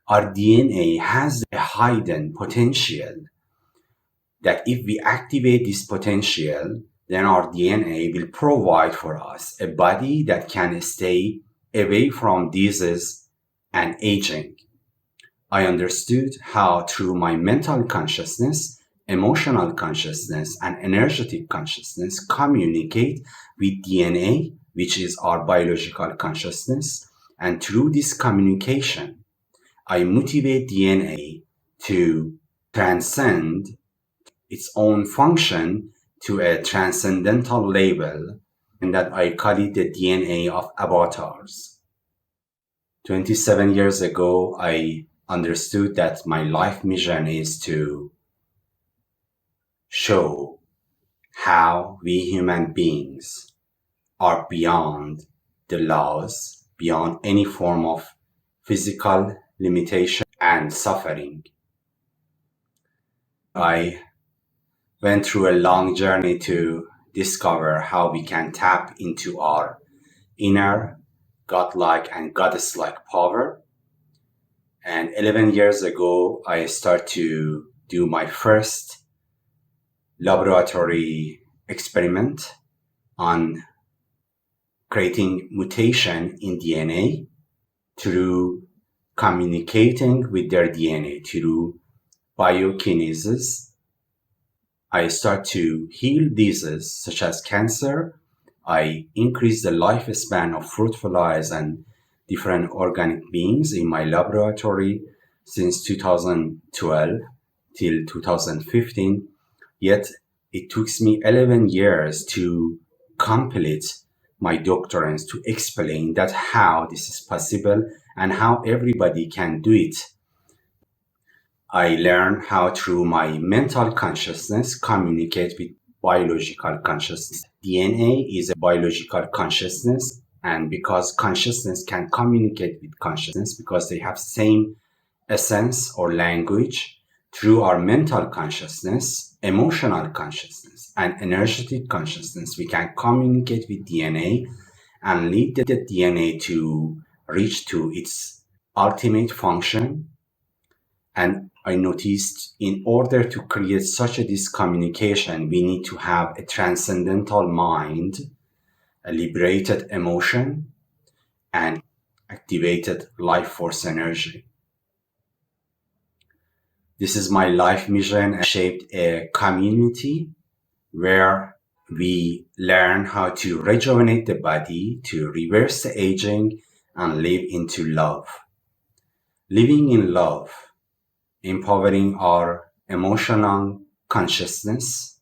Our DNA has a hidden potential that if we activate this potential, then our DNA will provide for us a body that can stay away from disease and aging. I understood how through my mental consciousness, emotional consciousness, and energetic consciousness communicate with DNA, which is our biological consciousness. And through this communication, I motivate DNA to transcend its own function to a transcendental level, and that I call it the DNA of avatars. 27 years ago, I understood that my life mission is to show how we human beings are beyond the laws, beyond any form of physical limitation and suffering. I went through a long journey to discover how we can tap into our inner godlike and goddess-like power. And 11 years ago, I started to do my first laboratory experiment on creating mutation in DNA through communicating with their DNA through biokinesis. I start to heal diseases such as cancer. I increase the lifespan of fruit flies and different organic beings in my laboratory since 2012 till 2015. Yet it took me 11 years to complete my doctorate to explain that how this is possible and how everybody can do it. I learned how through my mental consciousness communicate with biological consciousness. DNA is a biological consciousness, and because consciousness can communicate with consciousness because they have same essence or language, through our mental consciousness, emotional consciousness, and energetic consciousness, we can communicate with DNA and lead the DNA to reach to its ultimate function. And I noticed in order to create such a communication, we need to have a transcendental mind, a liberated emotion, and activated life force energy. This is my life mission. I shaped a community where we learn how to rejuvenate the body, to reverse the aging, and live into love. Living in love, empowering our emotional consciousness,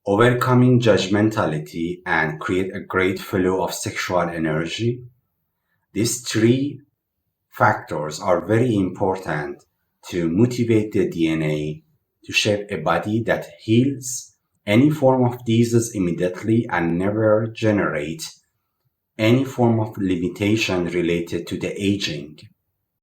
overcoming judgmentality, and create a great flow of sexual energy. These three factors are very important to motivate the DNA to shape a body that heals any form of disease immediately and never generate any form of limitation related to the aging.